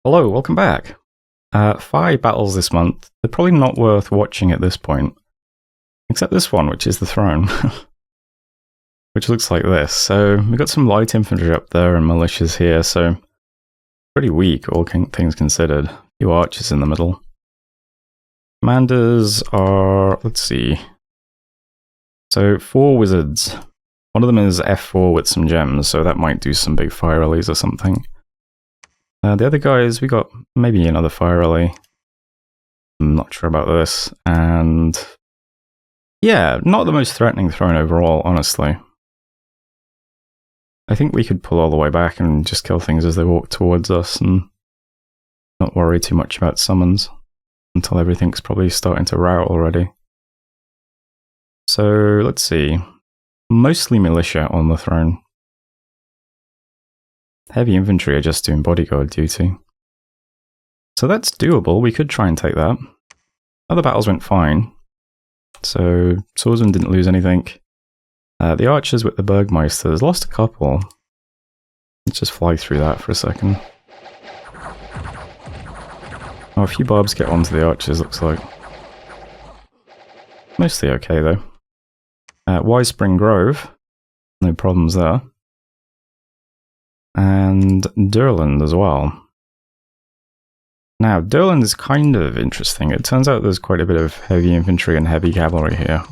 Hello, welcome back. 5 battles this month. They're probably not worth watching at this point. Except this one, which is the throne. Which looks like this. So, we've got some light infantry up there and militias here, so pretty weak, all things considered. A few archers in the middle. Commanders are, let's see. So, 4 wizards. One of them is F4 with some gems, so that might do some big fire rallies or something. The other guys, we got maybe another fire rally. I'm not sure about this. And yeah, not the most threatening throne overall, honestly. I think we could pull all the way back and just kill things as they walk towards us and not worry too much about summons until everything's probably starting to rout already. So let's see. Mostly militia on the throne. Heavy infantry are just doing bodyguard duty. So that's doable, we could try and take that. Other battles went fine. So, swordsmen didn't lose anything. The archers with the Burgmeisters lost a couple. Let's just fly through that for a second. Oh, a few barbs get onto the archers, looks like. Mostly okay, though. Wise Spring Grove. No problems there. And Durland as well. Now, Durland is kind of interesting. It turns out there's quite a bit of heavy infantry and heavy cavalry here.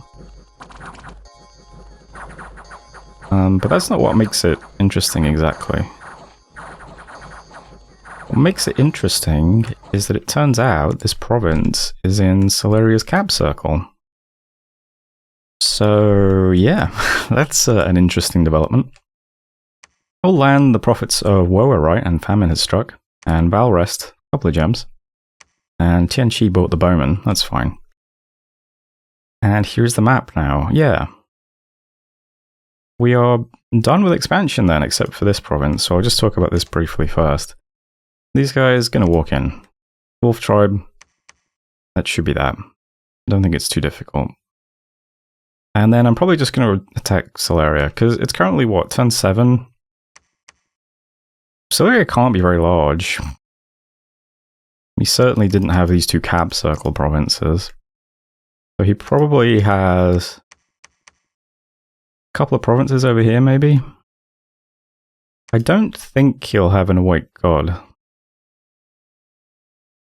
But that's not what makes it interesting exactly. What makes it interesting is that it turns out this province is in Sceleria's cap circle. So, yeah, that's an interesting development. All land, the prophets of Woe are right, and famine has struck. And Valrest, a couple of gems. And Tianqi bought the bowman, that's fine. And here's the map now, yeah. We are done with expansion then, except for this province, so I'll just talk about this briefly first. These guys gonna walk in. Wolf tribe, that should be that. I don't think it's too difficult. And then I'm probably just gonna attack Sceleria, because it's currently, what, turn 7? Sceleria can't be very large. He certainly didn't have these 2 cap circle provinces. So he probably has a couple of provinces over here, maybe? I don't think he'll have an awake god.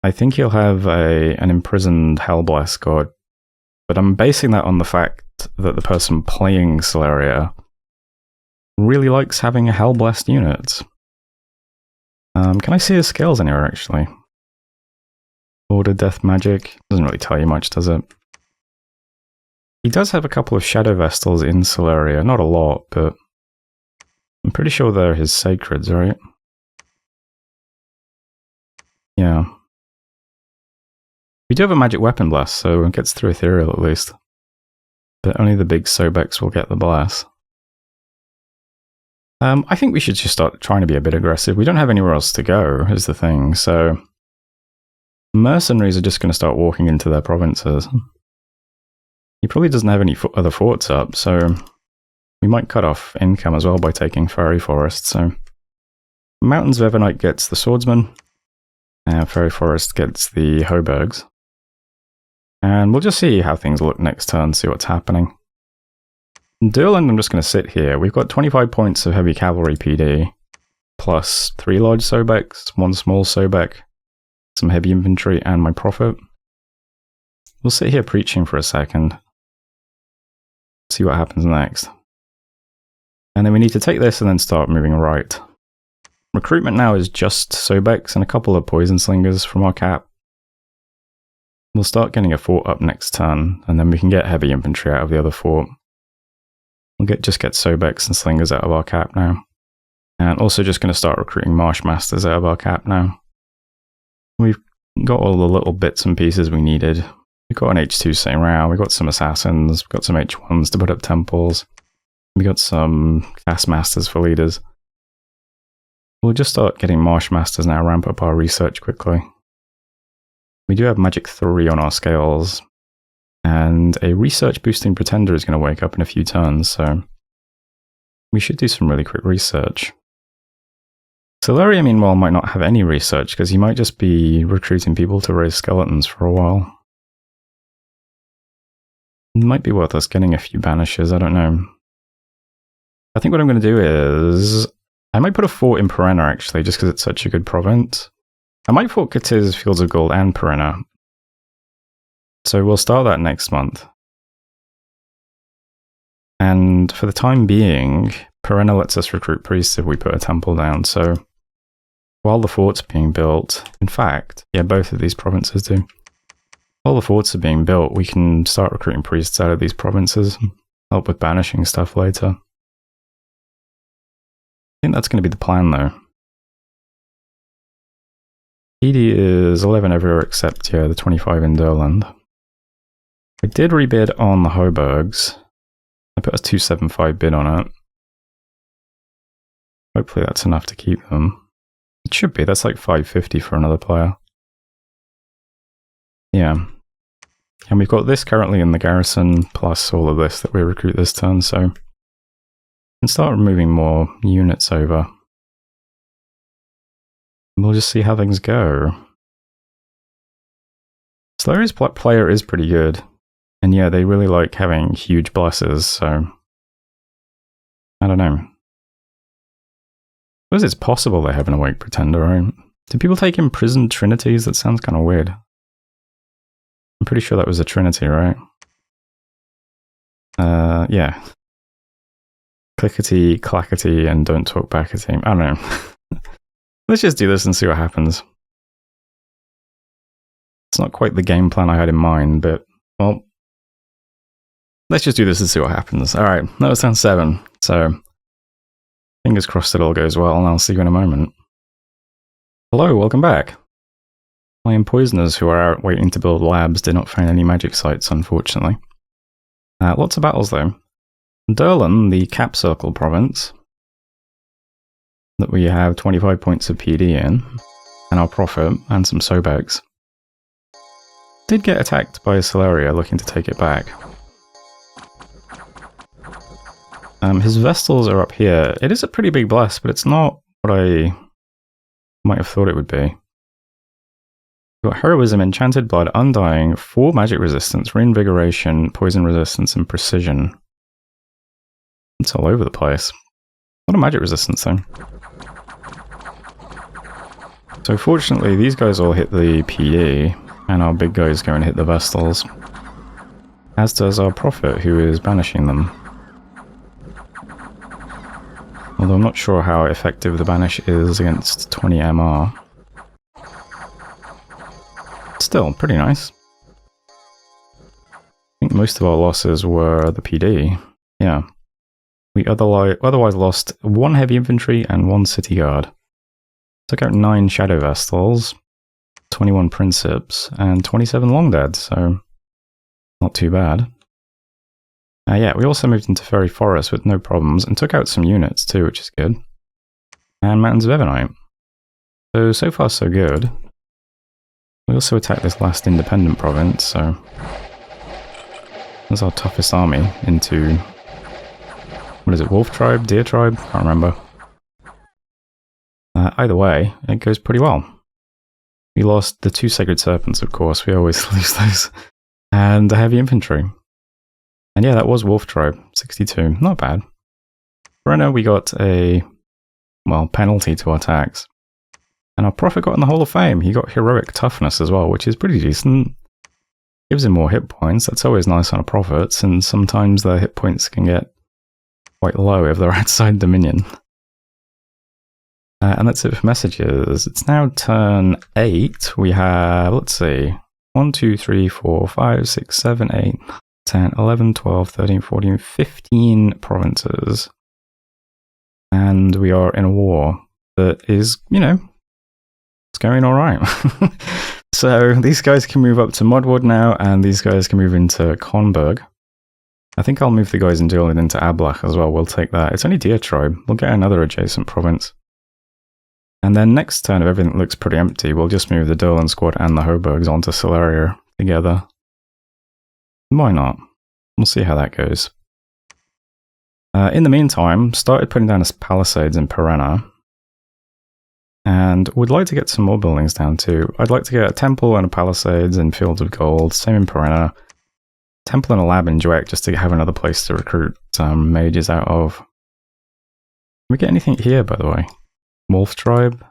I think he'll have an imprisoned Hellblessed god. But I'm basing that on the fact that the person playing Sceleria really likes having a Hellblessed unit. Can I see his skills anywhere, actually? Order Death Magic. Doesn't really tell you much, does it? He does have a couple of Shadow Vestals in Sceleria. Not a lot, but I'm pretty sure they're his Sacreds, right? Yeah. We do have a Magic Weapon Blast, so it gets through Ethereal at least. But only the big Sobex will get the blast. I think we should just start trying to be a bit aggressive. We don't have anywhere else to go, is the thing, so mercenaries are just going to start walking into their provinces. He probably doesn't have any other forts up, so we might cut off income as well by taking Fairy Forest. So Mountains of Evernight gets the Swordsman, and Fairy Forest gets the Hobergs. And we'll just see how things look next turn, see what's happening. In Durland, I'm just going to sit here. We've got 25 points of heavy cavalry PD, plus 3 large Sobex, 1 small Sobek, some heavy infantry, and my prophet. We'll sit here preaching for a second. See what happens next. And then we need to take this and then start moving right. Recruitment now is just Sobex and a couple of Poison Slingers from our cap. We'll start getting a fort up next turn, and then we can get heavy infantry out of the other fort. We'll just get Sobex and Slingers out of our cap now. And also just going to start recruiting Marshmasters out of our cap now. We've got all the little bits and pieces we needed. We've got an H2 sitting around, we've got some Assassins, we've got some H1s to put up temples. We've got some Castmasters for leaders. We'll just start getting Marshmasters now, ramp up our research quickly. We do have Magic 3 on our scales. And a research boosting pretender is going to wake up in a few turns, so we should do some really quick research. Sceleria, meanwhile, might not have any research, because he might just be recruiting people to raise skeletons for a while. It might be worth us getting a few banishes, I don't know. I think what I'm going to do is... I might put a fort in Perenna, actually, just because it's such a good province. I might fort Catiz, Fields of Gold, and Perenna. So we'll start that next month. And for the time being, Perenna lets us recruit priests if we put a temple down, so while the forts are being built, in fact, yeah, both of these provinces do. While the forts are being built, we can start recruiting priests out of these provinces, help with banishing stuff later. I think that's going to be the plan, though. PD is 11 everywhere except, yeah, the 25 in Durland. I did rebid on the Hoburgs. I put a 275 bid on it. Hopefully that's enough to keep them. It should be, that's like 550 for another player. Yeah. And we've got this currently in the garrison, plus all of this that we recruit this turn, so we can start moving more units over. We'll just see how things go. Celeria's player is pretty good. And yeah, they really like having huge blesses, so... I don't know. I suppose it's possible they have an Awake Pretender, right? Do people take imprisoned trinities? That sounds kind of weird. I'm pretty sure that was a trinity, right? Yeah. Clickety, clackety, and don't talk backety. I don't know. Let's just do this and see what happens. It's not quite the game plan I had in mind, but, well... Let's just do this and see what happens. Alright, that was turn 7, so... Fingers crossed it all goes well, and I'll see you in a moment. Hello, welcome back. My poisoners who are out waiting to build labs did not find any magic sites, unfortunately. Lots of battles, though. Durlan, the Cap Circle province, that we have 25 points of PD in, and our profit, and some Sobegs, did get attacked by Sceleria looking to take it back. His Vestals are up here. It is a pretty big bless, but it's not what I might have thought it would be. We've got Heroism, Enchanted Blood, Undying, 4 magic resistance, Reinvigoration, Poison resistance, and Precision. It's all over the place. A lot of magic resistance, though. So fortunately, these guys all hit the PD, and our big guys go and hit the Vestals. As does our Prophet, who is banishing them. Although I'm not sure how effective the banish is against 20 MR. Still, pretty nice. I think most of our losses were the PD. Yeah. We otherwise lost 1 heavy infantry and 1 city guard. Took out 9 shadow vestals, 21 princeps, and 27 long dead, so not too bad. Yeah, we also moved into Fairy Forest with no problems, and took out some units too, which is good. And Mountains of Ebonite. So far so good. We also attacked this last independent province, so... That's our toughest army into... What is it, Wolf Tribe? Deer Tribe? Can't remember. Either way, it goes pretty well. We lost the 2 Sacred Serpents, of course, we always lose those. And the heavy infantry. And yeah, that was Wolf Tribe, 62. Not bad. Perenna, we got a, well, penalty to our attacks. And our Prophet got in the Hall of Fame. He got Heroic Toughness as well, which is pretty decent. Gives him more hit points. That's always nice on a Prophet, and sometimes the hit points can get quite low if they're outside Dominion. And that's it for messages. It's now turn 8. We have, let's see, 1, 2, 3, 4, 5, 6, 7, 8... 10, 11, 12, 13, 14, 15 provinces. And we are in a war that is, you know, it's going alright. So these guys can move up to Modwood now, and these guys can move into Conberg. I think I'll move the guys in Durland into Ablach as well. We'll take that. It's only Deer Tribe. We'll get another adjacent province. And then next turn, if everything looks pretty empty, we'll just move the Durland squad and the Hoburgs onto Sceleria together. Why not? We'll see how that goes. In the meantime, started putting down his palisades in Perenna. And would like to get some more buildings down too. I'd like to get a temple and a palisades and fields of gold, same in Perenna. Temple and a lab in Dweck just to have another place to recruit some mages out of. Can we get anything here, by the way? Wolf tribe?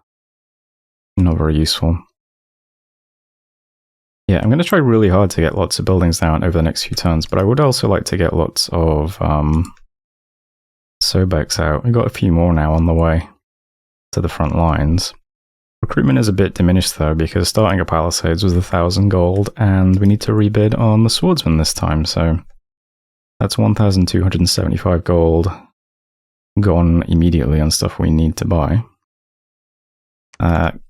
Not very useful. Yeah, I'm going to try really hard to get lots of buildings down over the next few turns, but I would also like to get lots of Sobex out. We've got a few more now on the way to the front lines. Recruitment is a bit diminished though, because starting a palisades was 1,000 gold, and we need to rebid on the swordsman this time, so that's 1,275 gold gone immediately on stuff we need to buy.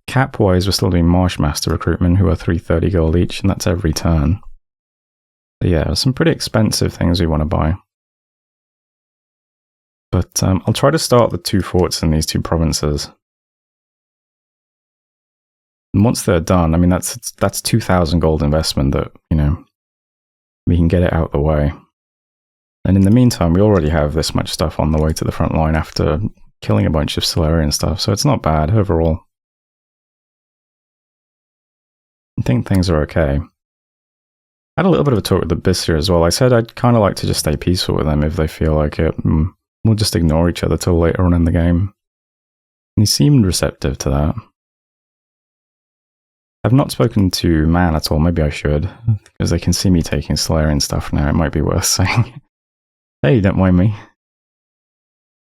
Cap-wise, we're still doing Marshmaster recruitment, who are 330 gold each, and that's every turn. So yeah, some pretty expensive things we want to buy. But I'll try to start the 2 forts in these 2 provinces. And once they're done, I mean, that's 2,000 gold investment that, you know, we can get it out the way. And in the meantime, we already have this much stuff on the way to the front line after killing a bunch of Sceleria and stuff, so it's not bad overall. I think things are okay. I had a little bit of a talk with the Bissir as well. I said I'd kind of like to just stay peaceful with them if they feel like it. We'll just ignore each other till later on in the game. And he seemed receptive to that. I've not spoken to Man at all, maybe I should, because they can see me taking Sceleria and stuff now, it might be worth saying. Hey, don't mind me.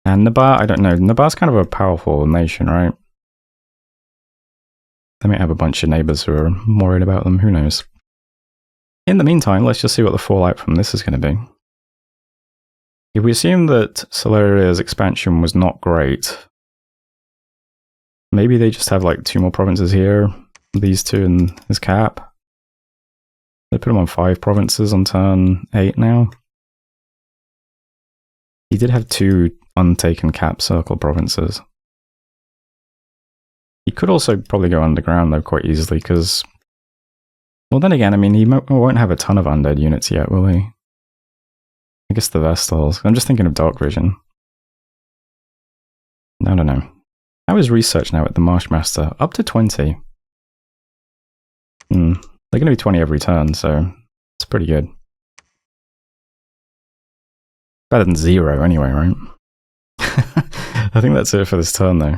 And Nabar, I don't know, Nabar's kind of a powerful nation, right? They might have a bunch of neighbours who are worried about them, who knows. In the meantime, let's just see what the fallout from this is going to be. If we assume that Celeria's expansion was not great, maybe they just have like 2 more provinces here, these 2 in his cap. They put him on 5 provinces on turn 8 now. He did have 2 untaken cap circle provinces. He could also probably go underground though quite easily because, well then again, I mean he won't have a ton of undead units yet, will he? I guess the Vestals. I'm just thinking of Dark Vision. I don't know. How is research now at the Marshmaster? Up to 20. They're going to be 20 every turn, so it's pretty good. Better than 0 anyway, right? I think that's it for this turn though.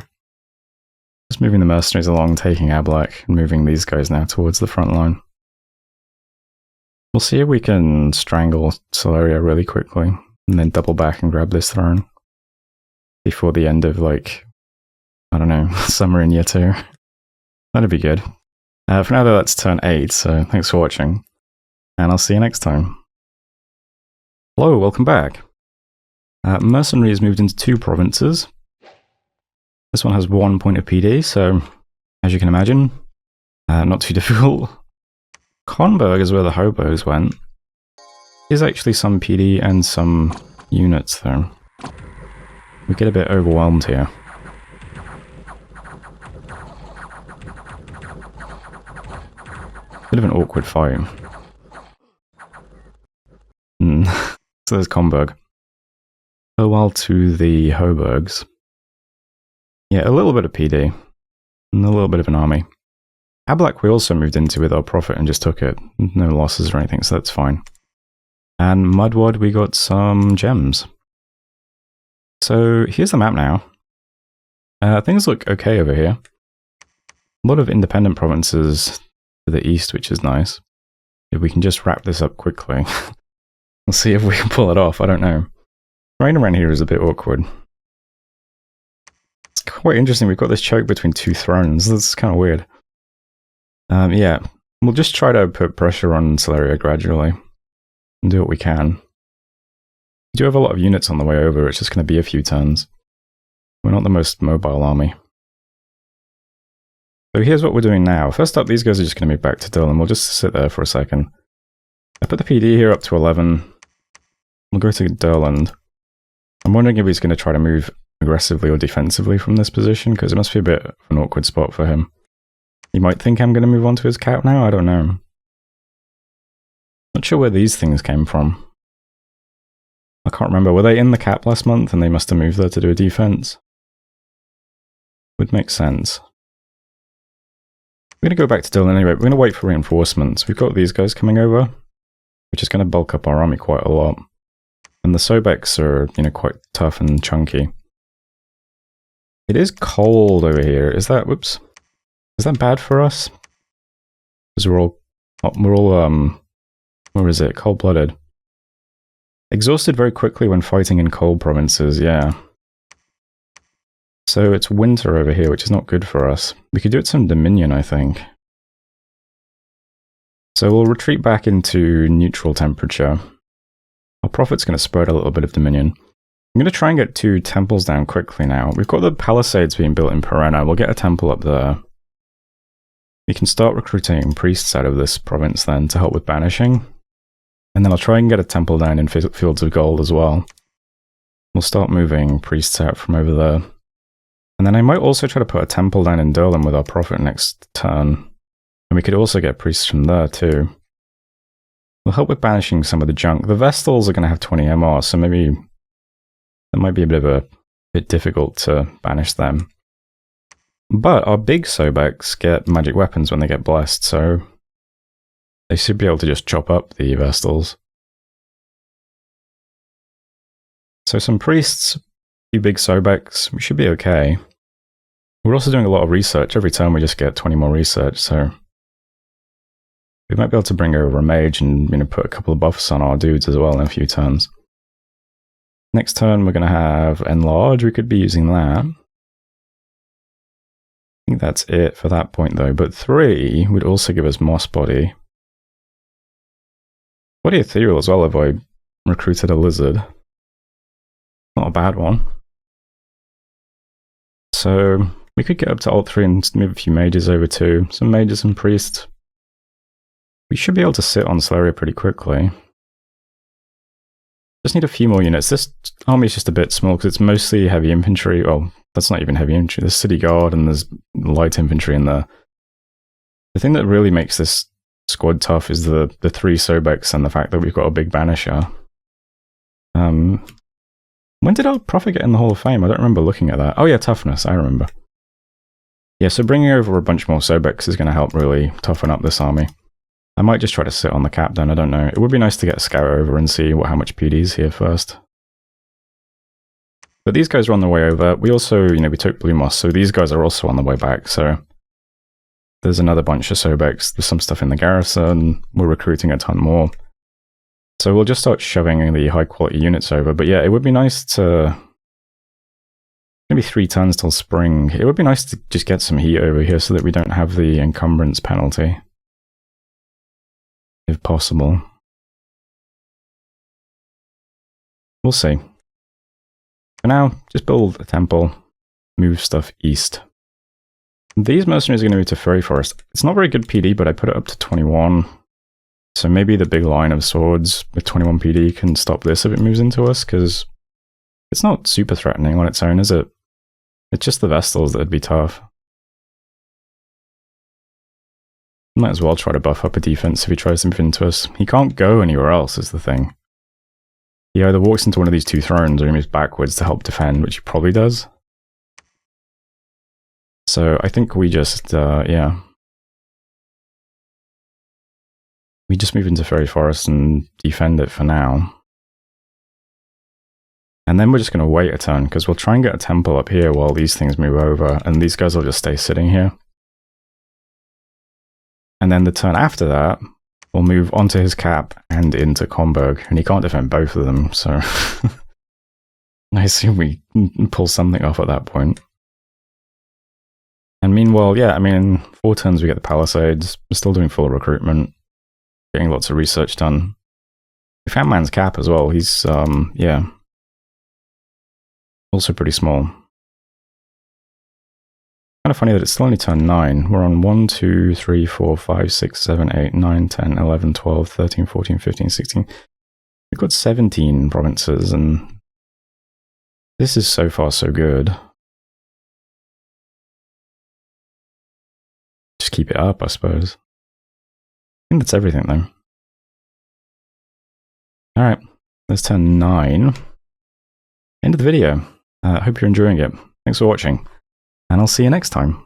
Just moving the mercenaries along, taking Ablak, and moving these guys now towards the front line. We'll see if we can strangle Sceleria really quickly, and then double back and grab this throne. Before the end of, like, I don't know, summer in year 2. That'd be good. For now though, that's turn 8, so thanks for watching. And I'll see you next time. Hello, welcome back. Mercenary has moved into 2 provinces. This one has 1 point of PD, so as you can imagine, not too difficult. Conberg is where the hobos went. There's actually some PD and some units though. We get a bit overwhelmed here. Bit of an awkward fight. So there's Conberg. Farewell to the Hoburgs. Yeah, a little bit of PD. And a little bit of an army. Ablak we also moved into with our profit and just took it. No losses or anything, so that's fine. And Mudwad we got some gems. So here's the map now. Things look okay over here. A lot of independent provinces to the east, which is nice. If we can just wrap this up quickly. We'll see if we can pull it off, I don't know. Right around here is a bit awkward. It's quite interesting, we've got this choke between 2 thrones, that's kind of weird. Yeah, we'll just try to put pressure on Sceleria gradually. And do what we can. We do have a lot of units on the way over, it's just going to be a few turns. We're not the most mobile army. So here's what we're doing now. First up, these guys are just going to move back to Durlan. We'll just sit there for a second. I put the PD here up to 11. We'll go to Durland. I'm wondering if he's going to try to move aggressively or defensively from this position, because it must be a bit of an awkward spot for him. He might think I'm going to move on to his cap now, I don't know. Not sure where these things came from. I can't remember, were they in the cap last month and they must have moved there to do a defense? Would make sense. We're going to go back to Dylan anyway. We're going to wait for reinforcements. We've got these guys coming over, which is going to bulk up our army quite a lot. And the Sobeks are, you know, quite tough and chunky. It is cold over here. Is that, whoops. Is that bad for us? Because we're all, where is it? Cold-blooded. Exhausted very quickly when fighting in cold provinces, yeah. So it's winter over here, which is not good for us. We could do it some Dominion, I think. So we'll retreat back into neutral temperature. Our profit's going to spread a little bit of Dominion. I'm going to try and get 2 temples down quickly now. We've got the palisades being built in Perenna. We'll get a temple up there. We can start recruiting priests out of this province then to help with banishing. And then I'll try and get a temple down in Fields of Gold as well. We'll start moving priests out from over there. And then I might also try to put a temple down in Durham with our prophet next turn. And we could also get priests from there too. We'll help with banishing some of the junk. The Vestals are going to have 20 MR, so maybe that might be a bit difficult to banish them. But our big Sobeks get magic weapons when they get blessed, so they should be able to just chop up the Vestals. So some priests, a few big Sobeks, we should be okay. We're also doing a lot of research. Every turn we just get 20 more research, so we might be able to bring over a mage and, you know, put a couple of buffs on our dudes as well in a few turns. Next turn we're going to have Enlarge. We could be using that. I think that's it for that point though, but 3 would also give us Moss Body. Body Ethereal as well if I recruited a lizard. Not a bad one. So we could get up to Alt 3 and move a few mages over too. Some mages and priests. We should be able to sit on Sceleria pretty quickly. Just need a few more units. This army is just a bit small because it's mostly heavy infantry. Well, that's not even heavy infantry. There's city guard and there's light infantry in there. The thing that really makes this squad tough is the 3 Sobeks and the fact that we've got a big banisher. When did our prophet get in the Hall of Fame? I don't remember looking at that. Oh yeah, toughness, I remember. Yeah, so bringing over a bunch more Sobeks is going to help really toughen up this army. I might just try to sit on the cap then, I don't know. It would be nice to get a scout over and see how much PD is here first. But these guys are on their way over. We also, you know, we took Blue Moss, so these guys are also on the way back, so there's another bunch of Sobeks. There's some stuff in the garrison. We're recruiting a ton more. So we'll just start shoving the high quality units over. But yeah, it would be nice to... Maybe 3 turns till spring. It would be nice to just get some heat over here so that we don't have the encumbrance penalty. If possible. We'll see. For now, just build a temple, move stuff east. These mercenaries are going to move to Fairy Forest. It's not very good PD, but I put it up to 21. So maybe the big line of swords with 21 PD can stop this if it moves into us, because it's not super threatening on its own, is it? It's just the Vestals that would be tough. Might as well try to buff up a defense if he tries to move into us. He can't go anywhere else, is the thing. He either walks into one of these 2 thrones or he moves backwards to help defend, which he probably does. So I think we just, yeah. We just move into Fairy Forest and defend it for now. And then we're just going to wait a turn, because we'll try and get a temple up here while these things move over, and these guys will just stay sitting here. And then the turn after that, we'll move onto his cap and into Comberg, and he can't defend both of them, so I assume we pull something off at that point. And meanwhile, yeah, I mean, in 4 turns we get the Palisades, we're still doing full recruitment, getting lots of research done. We found Man's Cap as well, he's, yeah, also pretty small. Kind of funny that it's still only turn 9. We're on 1, 2, 3, 4, 5, 6, 7, 8, 9, 10, 11, 12, 13, 14, 15, 16. We've got 17 provinces, and this is so far so good. Just keep it up, I suppose. I think that's everything, though. Alright, let's turn 9. End of the video. Hope you're enjoying it. Thanks for watching, and I'll see you next time.